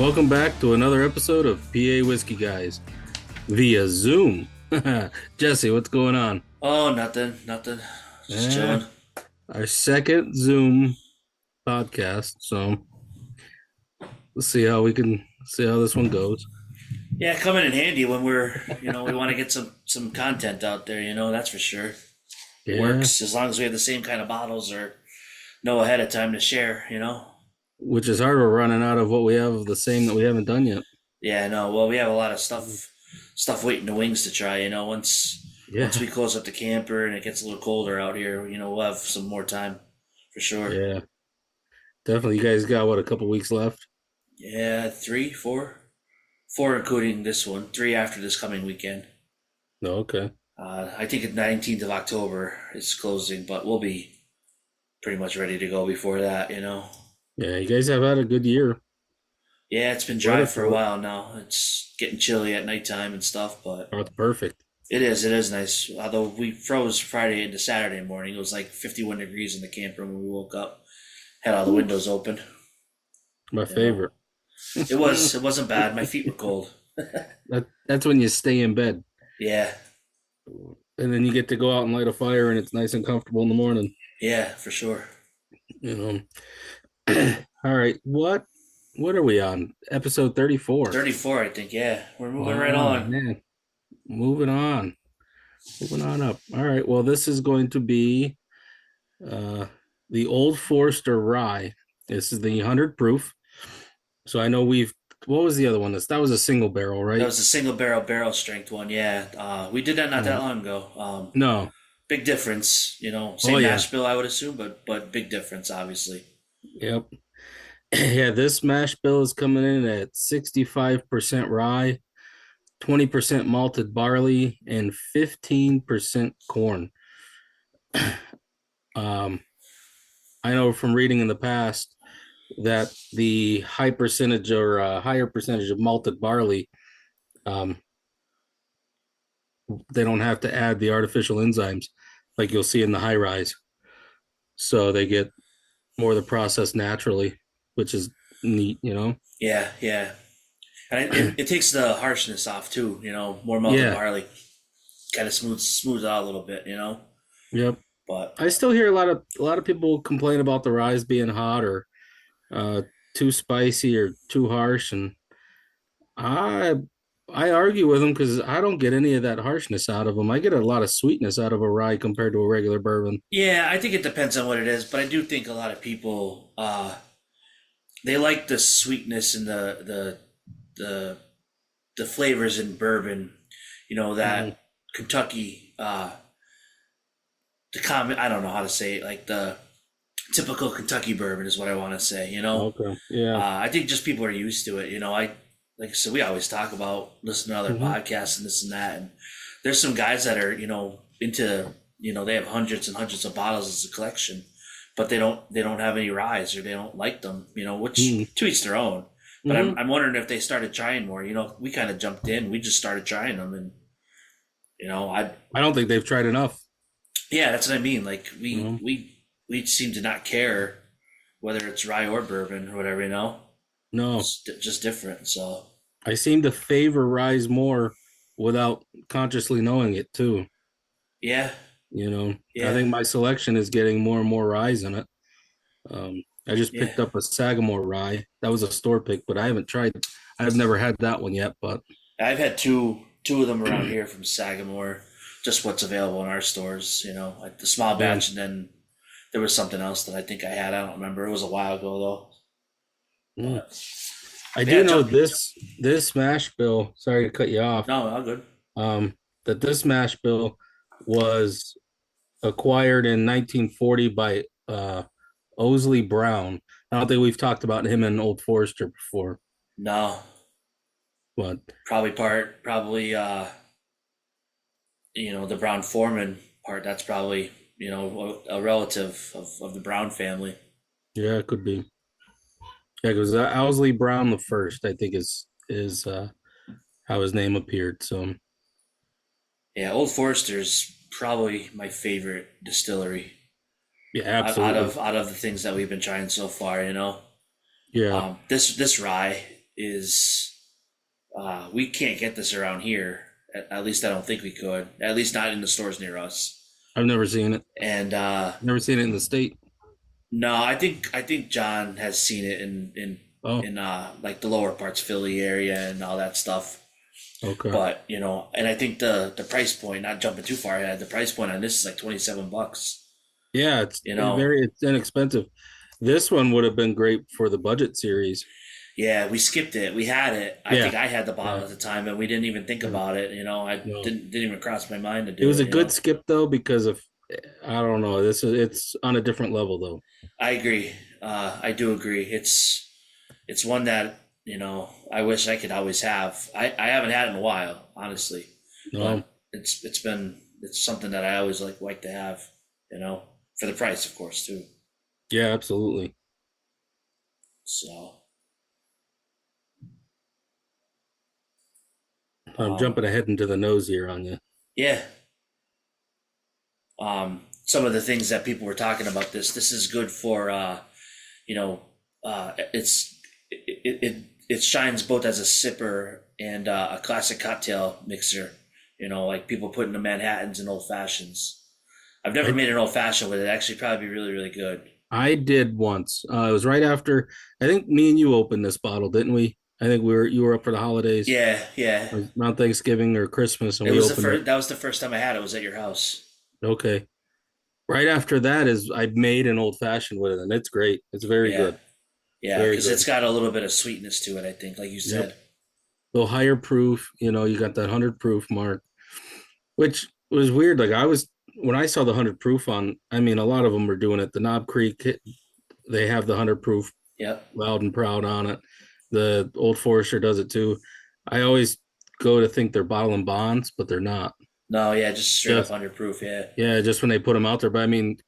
Welcome back to another episode of PA Whiskey Guys via Zoom. Jesse, what's going on? Oh, nothing. Just Eh, chilling. our second Zoom podcast, so let's see how this one goes. Yeah, coming in handy when we want to get some content out there. That's for sure. It Yeah, works as long as we have the same kind of bottles or know ahead of time to share. which is hard. We're running out of what we have of the same that we haven't done yet. Yeah, no. Well, we have a lot of stuff waiting the wings to try. Once Yeah, we close up the camper and it gets a little colder out here, we'll have some more time for sure. yeah, definitely. You guys got what, a couple weeks left? Yeah, three, four including this one, three after this coming weekend. No, okay. I think the 19th of October is closing, but we'll be pretty much ready to go before that. Yeah, you guys have had a good year. Yeah, it's been dry Weather for a for it. while now. It's getting chilly at nighttime and stuff, but Oh, it's perfect. it is nice. Although we froze Friday into Saturday morning, it was like 51 degrees in the camper when we woke up. Had all the Whew, windows open. my You know, favorite. it wasn't bad. My feet were cold. That's when you stay in bed. Yeah, And then you get to go out and light a fire and it's nice and comfortable in the morning, yeah, for sure. you know. All right, what are we on? Episode 34. 34, I think. Yeah, we're moving right Oh on. man. Moving on. Moving on up. All right. Well, this is going to be uh the Old Forester Rye. This is the 100 proof. So I know we've what was the other one? That was a single barrel, That right? was a single barrel strength one. Yeah, we did that not that Uh, long ago. no. Big difference. Oh Same yeah. mash bill, I would assume, but big difference, obviously. Yep. Yeah, this mash bill is coming in at 65% rye, 20% malted barley, and 15% corn. Um, I know from reading in the past that the high percentage or higher percentage of malted barley, um, they don't have to add the artificial enzymes like you'll see in the high rise. So they get more of the process naturally, which is neat. Yeah, yeah, and it takes the harshness off too. More malted Yeah. barley kind of smooths it out a little bit. Yep. But I still hear a lot of people complain about the rise being hot or uh, too spicy or too harsh, and I I argue with them because I don't get any of that harshness out of them. I get a lot of sweetness out of a rye compared to a regular bourbon. yeah, I think it depends on what it is. But I do think a lot of people they like the sweetness and the the flavors in bourbon. Mhm. That Kentucky the common, I don't know how to say it, like the typical Kentucky bourbon is what I want to say. Okay. Yeah. I think just people are used to it. Like I said, we always talk about listening to other Hmm. podcasts and this and that. And there's some guys that are, into, they have hundreds and hundreds of bottles as a collection, but they don't have any ryes or they don't like them, which Hmm. to each their own. But I'm, Hmm. I'm wondering if they started trying more. We kind of jumped in, we just started trying them, and I I don't think they've tried enough. yeah, that's what I mean. Like You know? we seem to not care whether it's rye or bourbon or whatever. No, It's just different. So I seem to favor rise more without consciously knowing it too. yeah, I yeah, think my selection is getting more and more rise in it. I just yeah. picked up a Sagamore rye. That was a store pick, but I haven't tried. I've never had that one yet, but I've had two of them around here from Sagamore. Just what's available in our stores. Like the small yeah. batch, and then there was something else that I think I had. I don't remember. It was a while ago though. Mm. But I do yeah, know jump. this mash bill. Sorry to cut you off. No, all good. That this mash bill was acquired in 1940 by Owsley Brown. I don't think we've talked about him in Old Forester before, No, but probably the Brown Foreman part. That's probably a relative of the Brown family. yeah, it could be. Yeah, because Owsley Brown the first, I think, is how his name appeared. So Yeah, Old Forester's probably my favorite distillery yeah, out absolutely. of out of the things that we've been trying so far. Yeah. This rye, is we can't get this around here. At least I don't think we could. At least not in the stores near us. I've never seen it. And Never seen it in the state. no, I think John has seen it Oh, in like the lower parts, Philly area, and all that stuff. okay. But and I think the price point, not jumping too far ahead, the price point on this is like $27. Yeah, You know, it's inexpensive. This one would have been great for the budget series. yeah, we skipped it. We had it. I Yeah, think I had the bottle yeah. at the time, and we didn't even think Mm, about it. I no. didn't even cross my mind to It do was it. a good skip though because of I don't know. It's on a different level though. I agree. I do agree. It's one that I wish I could always have. I haven't had it in a while, honestly, No. but it's something that I always like to have. For the price, of course, too. Yeah, absolutely. So, I'm um, jumping ahead into the nose here on you. yeah. Some of the things that people were talking about this is good for you know it shines both as a sipper and a classic cocktail mixer. Like people putting the Manhattans and old fashions. I've never I made an old fashioned with it. Actually, probably be really really good. I did once. It was right after I think me and you opened this bottle, didn't we? I think you were up for the holidays. Yeah, yeah. It was around Thanksgiving or Christmas, and It we was the opened it. first. That was the first time I had it. Was at your house. Okay. Right after that is I made an old fashioned with it, and it's great. It's very Yeah, good. yeah. Very Because it's good. got a little bit of sweetness to it. I think, like you Yep. said. So higher proof, you got that 100 proof mark, which was weird. Like I was when I saw the 100 proof on, I mean, a lot of them were doing it. The Knob Creek, they have the 100 proof Yep. loud and proud on it. The Old Forester does it too. I always go to think they're bottling bonds, but they're not. No, yeah, just straight up Just under proof. Yeah. yeah, just when they put them out there. But I mean,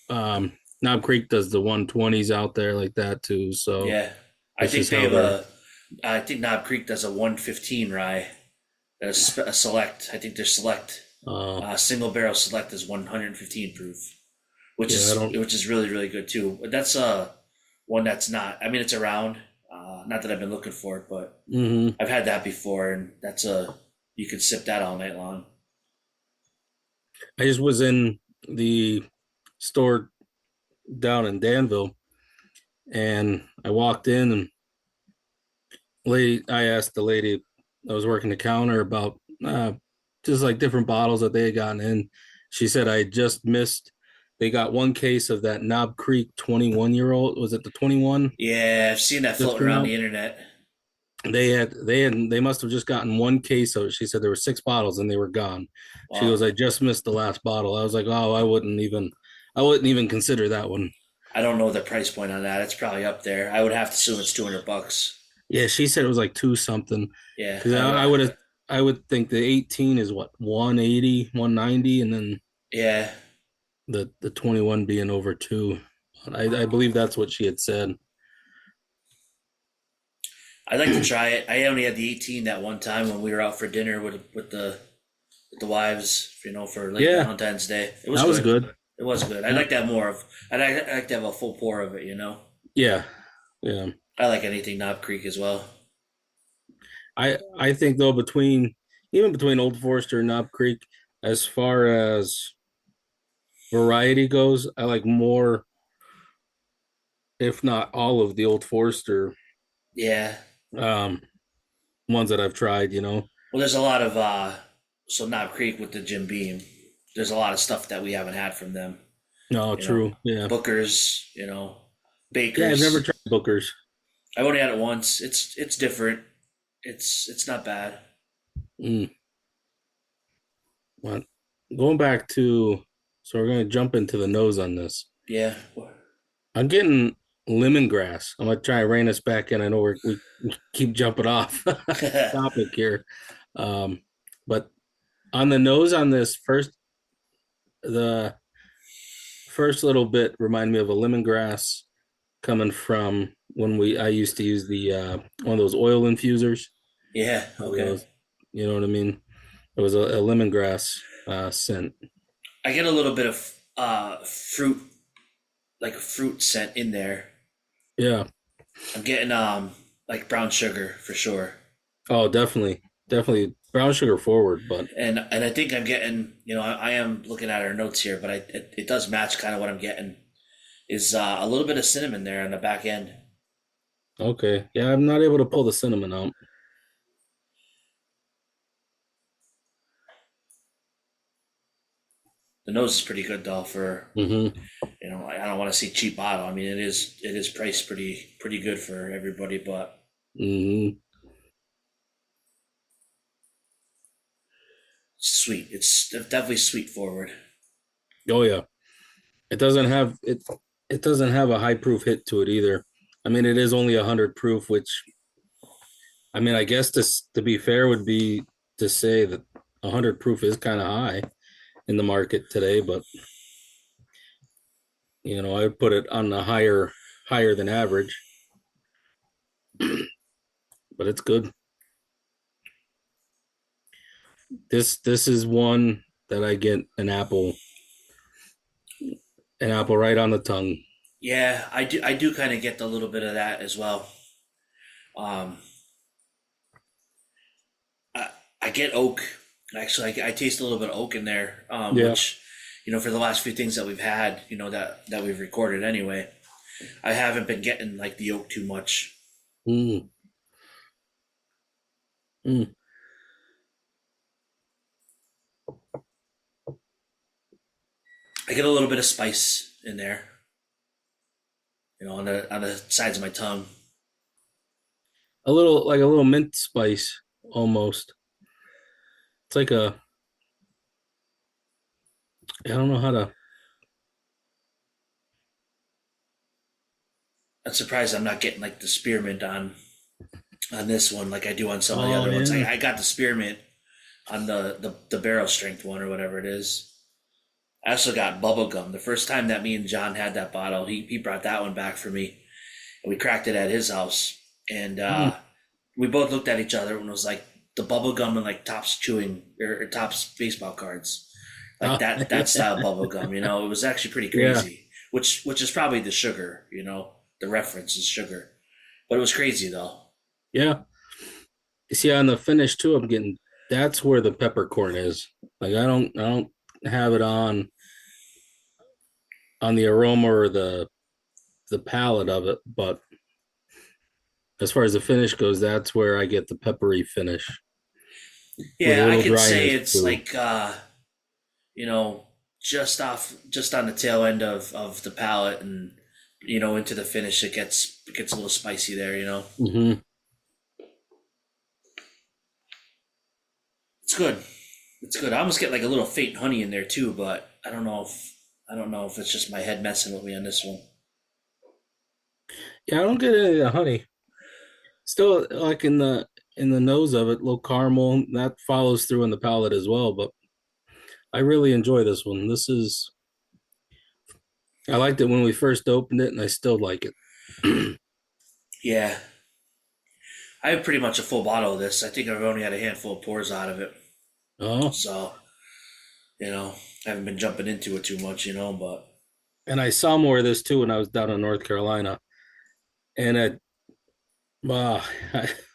Knob Creek does the 120s out there like that too. So Yeah, I it's think just they how have they're. a. I think Knob Creek does a 115 rye, a select. I think their select, single barrel select is 115 proof, which Yeah, I is don't. which is really really good too. But that's one that's not. I mean, it's around. Not that I've been looking for it, but Hmm. I've had that before, and that's a you could sip that all night long. I just was in the store down in Danville, and I walked in, and I asked the lady that was working the counter about just like different bottles that they had gotten in. She said I just missed. They got one case of that Knob Creek 21-year-old. Was it the 21 Yeah, I've seen that just floating came around out? the internet. They must have just gotten one case of it. She said there were six bottles and they were gone. She Wow, goes, I just missed the last bottle. I was like, oh, I wouldn't even consider that one. I don't know the price point on that. It's probably up there. I would have to assume it's $200. Yeah, she said it was like two something. Yeah, Because I would think the 18 is what 180, 190, and then yeah. the 21 being over two. I believe that's what she had said. I'd like to try it. I only had the 18 that one time when we were out for dinner with the wives, for late Yeah, Valentine's Day. It was that was good. good. It was good. I'd Yeah, like to have more of. I'd like to have a full pour of it. yeah, yeah. I like anything Knob Creek as well. I think though between Old Forester and Knob Creek, as far as variety goes, I like more, if not all of the Old Forester Yeah. um ones that I've tried. Well, there's a lot of so Knob Creek with the Jim Beam. There's a lot of stuff that we haven't had from them. No, You know, true. Yeah, Booker's. yeah. I've never Baker's. tried Booker's. I've only had it once. It's different. It's not bad. Mm. But going back to, so we're gonna jump into the nose on this. Yeah. I'm getting lemongrass. I'm gonna try and rein us back in. I know we keep jumping off topic here, um, but on the nose on this the first little bit reminded me of a lemongrass coming from when I used to use the one of those oil infusers. Yeah. Okay. Those, you know what I mean? It was a lemongrass scent. I get a little bit of fruit, like a fruit scent in there. Yeah, I'm getting like brown sugar for sure. Oh, definitely, definitely brown sugar forward. But And I think I'm getting, I am looking at our notes here, but it does match kind of what I'm getting is a little bit of cinnamon there on the back end. okay, yeah, I'm not able to pull the cinnamon out. The nose is pretty good though for, Hmm. I don't want to see cheap bottle. I mean, it is priced pretty good for everybody, but Hmm. sweet. It's definitely sweet forward. Oh yeah, it doesn't have it. It doesn't have a high proof hit to it either. I mean, it is only 100 proof, which I mean, I guess to be fair would be to say that 100 proof is kind of high in the market today, but I would put it on the higher than average, but it's good. This is one that I get an apple right on the tongue. Yeah, I do kind of get a little bit of that as well. Um, I, I get oak. Actually, I taste a little bit of oak in there, Yeah. which, for the last few things that we've had, that we've recorded anyway, I haven't been getting like the oak too much. Mm, mm. I get a little bit of spice in there, on the sides of my tongue. A little mint spice almost. It's like I don't know how to. I'm surprised I'm not getting like the spearmint on this one like I do on some of the Oh other ones. yeah. I got the spearmint on the barrel strength one or whatever it is. I also got bubble gum. The first time that me and John had that bottle, he brought that one back for me, and we cracked it at his house. And Mm. we both looked at each other and was like the bubble gum and like Tops chewing or Tops baseball cards, like Oh, that style bubble gum. It was actually pretty yeah. crazy. Which is probably the sugar. The reference is sugar, but it was crazy though. Yeah. You see on the finish too, I'm getting that's where the peppercorn is. Like I don't have it on the aroma or the palate of it, but as far as the finish goes, that's where I get the peppery finish with a Yeah, I little could say dryness it's too. like you know, just on the tail end of the palate and into the finish it gets a little spicy there. Hmm. It's good. It's good. I almost get like a little faint honey in there too, but I don't know if it's just my head messing with me on this one. Yeah, I don't get any of the honey. Still, like in the nose of it, little caramel that follows through in the palate as well. But I really enjoy this one. I liked it when we first opened it, and I still like it. Yeah. I have pretty much a full bottle of this. I think I've only had a handful of pours out of it. Oh, So, I haven't been jumping into it too much, but and I saw more of this too when I was down in North Carolina, and well,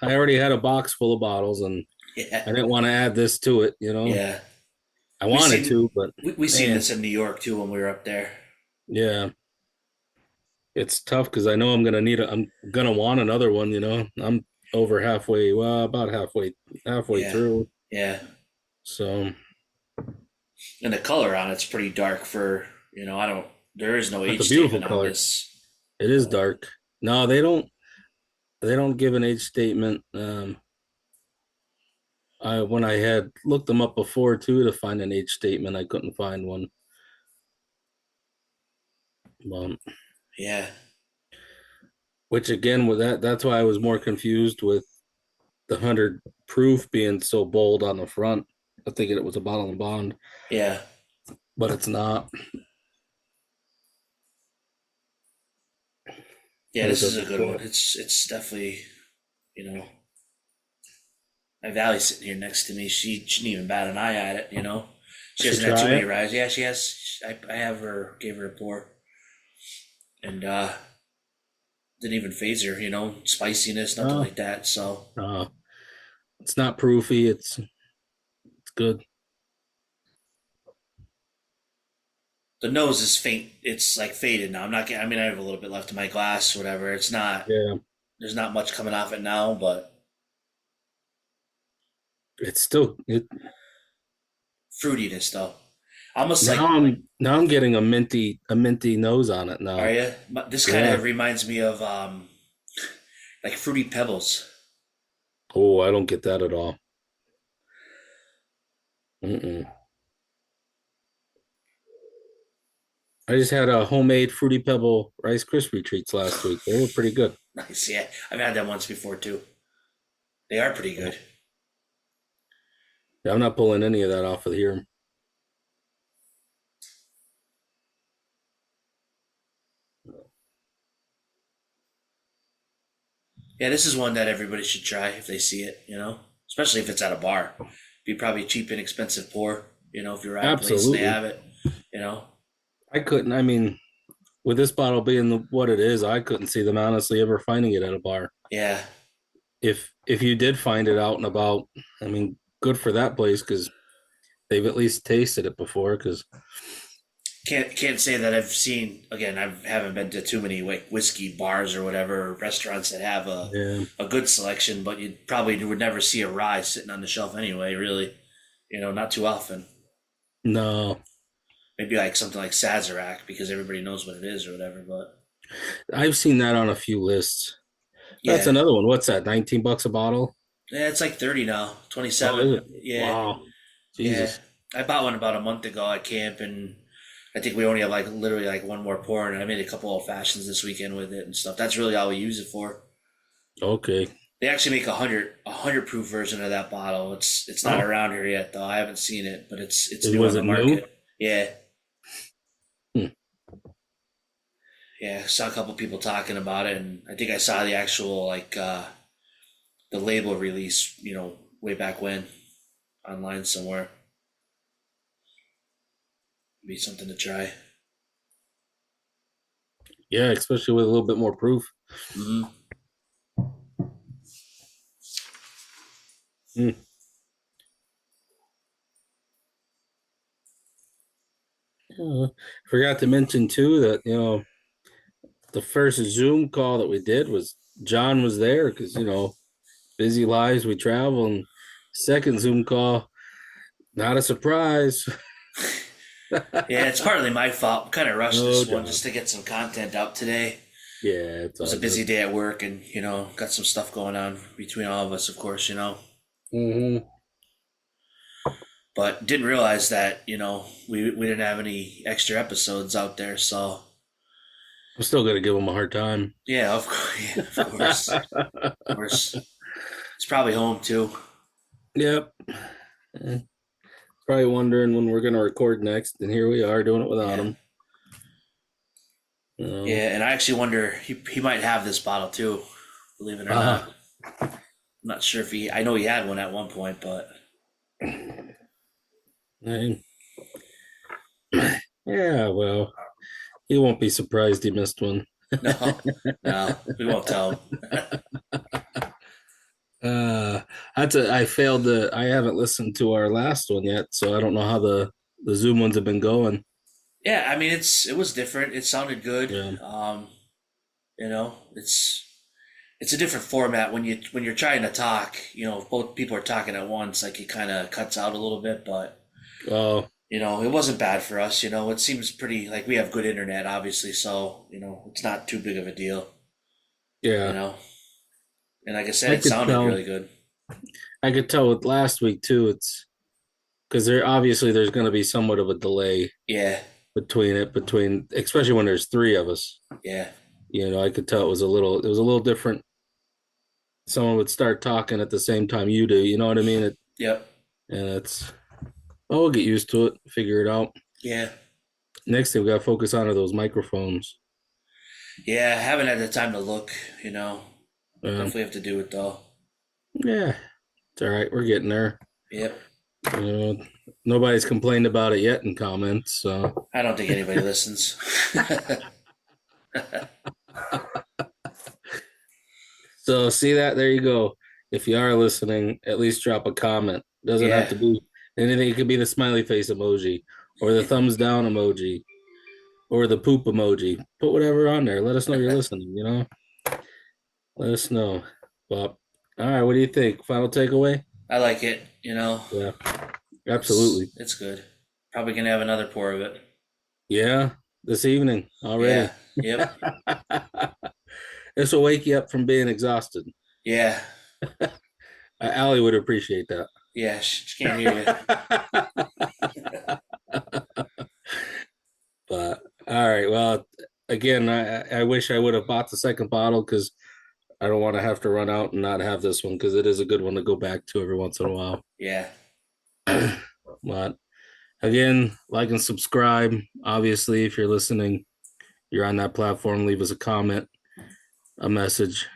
I already had a box full of bottles, and yeah. I didn't want to add this to it. Yeah. I We wanted seen to, but we seen man, this in New York too when we were up there. yeah, it's tough because I know I'm gonna want another one. I'm over halfway, well, about halfway Yeah. through. Yeah. So And the color on it's pretty dark for, I don't, there is no that's a age beautiful statement on color. this. It is dark. No, they don't give an age statement. I when I had looked them up before too to find an age statement, I couldn't find one. Um, Yeah. which again with that's why I was more confused with the 100 proof being so bold on the front. I thinking it was a bottle and bond, Yeah. but it's not. Yeah, And it this is a doesn't good one. fit. It's definitely, you know, my Valley's sitting here next to me. She shouldn't even bat an eye at it. She Should hasn't had too try many it. rides. Yeah, she has. I gave her a pour. And didn't even phase her, spiciness, nothing Oh, like that. So uh, it's not proofy. It's good. the nose is faint. It's like faded now. I'm not. I mean, I have a little bit left in my glass, whatever. It's not. Yeah, There's not much coming off it now, but it's still it. fruitiness though. Almost like, Now I'm getting a minty nose on it are now. you? This kind Yeah. of reminds me of like fruity pebbles. Oh, I don't get that at all. Mm-mm. I just had a homemade Fruity Pebble Rice Krispie treats last week. They were pretty good. Nice, yeah. I've had them once before too. They are pretty good. Yeah, I'm not pulling any of that off of here. Yeah, this is one that everybody should try if they see it. Especially if it's at a bar. Be probably cheap, inexpensive pour. If you're at a place and they Absolutely. have it. You know. I couldn't. I mean, with this bottle being what it is, I couldn't see them honestly ever finding it at a bar. Yeah, If you did find it out and about, I mean, good for that place because they've at least tasted it before. Because can't say that I've seen. Again, I haven't been to too many like whiskey bars or whatever, or restaurants that have yeah, a good selection. But you probably would never see a rye sitting on the shelf anyway. Really, not too often. no, Maybe like something like Sazerac because everybody knows what it is or whatever. But I've seen that on a few lists. That's yeah, another one. What's that? $19 a bottle? yeah, it's like 30 now, Oh, 27. is it? Yeah, Wow, yeah. Jesus. I bought one about a month ago at camp, and I think we only have like literally like one more pour, and I made a couple old fashions this weekend with it and stuff. That's really all we use it for. Okay. They actually make a hundred proof version of that bottle. It's not Oh, around here yet though. I haven't seen it, but it's it new on was the it new? market. Yeah, Hmm. yeah. Saw a couple people talking about it, and I think I saw the actual like the label release. Way back when online somewhere. Be something to try. Yeah, especially with a little bit more proof. Hmm. Hmm. Forgot to mention too that the first Zoom call that we did was John was there because busy lives we travel, and second Zoom call, not a surprise. Yeah, it's partly my fault. Kind of rushed No, this one John. just to get some content out today. It Yeah, it's was a all busy good. day at work, and got some stuff going on between all of us, of course. Hmm. But didn't realize that we didn't have any extra episodes out there. So I'm still gonna give him a hard time. yeah, of course, yeah, of course. It's probably home too. Yep. Eh, Probably wondering when we're gonna record next, and here we are doing it without Yeah, him. You know. yeah, and I actually wonder he might have this bottle too. Believe it or not, Uh, I'm not sure if he. I know he had one at one point, but eh, yeah, well, he won't be surprised he missed one. no, no, we won't tell him. Uh, I failed I haven't listened to our last one yet, so I don't know how the Zoom ones have been going. Yeah, I mean it was different. It sounded good. Yeah. It's a different format when you're trying to talk. If both people are talking at once, like it kind of cuts out a little bit. But Oh, it wasn't bad for us. It seems pretty like we have good internet, obviously, so it's not too big of a deal. You yeah. know, and like I said, I it could sounded tell. really good. I could tell with last week too. It's because there's going to be somewhat of a delay Yeah, between especially when there's three of us. yeah, I could tell it was a little different. Someone would start talking at the same time you do. You know what I mean? yep, And we'll get used to it, figure it out. yeah, Next thing we got to focus on are those microphones. yeah. I haven't had the time to look. Um, Definitely have to do it though. yeah, it's all right. We're getting there. Yep. You know, nobody's complained about it yet in comments. So I don't think anybody listens. So see that? There you go. If you are listening, at least drop a comment. Doesn't have Yeah. to be anything. It could be the smiley face emoji or the thumbs down emoji or the poop emoji. Put whatever on there. Let us know you're listening. Let us know. Well, all right, what do you think? Final takeaway? I like it. You know, Yeah, it's absolutely. it's good. Probably gonna have another pour of it. Yeah, this evening Yeah. already. Yep. This will wake you up from being exhausted. Yeah. Allie would appreciate that. Yeah. She can't hear you. But all right, well, again, I wish I would have bought the second bottle because I don't want to have to run out and not have this one because it is a good one to go back to every once in a while. Yeah. But again, like and subscribe. Obviously, if you're listening, you're on that platform, leave us a comment, a message.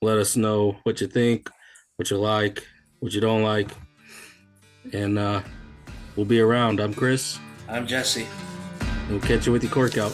Let us know what you think, what you like, what you don't like. And we'll be around. I'm Chris. I'm Jesse. And we'll catch you with your cork out.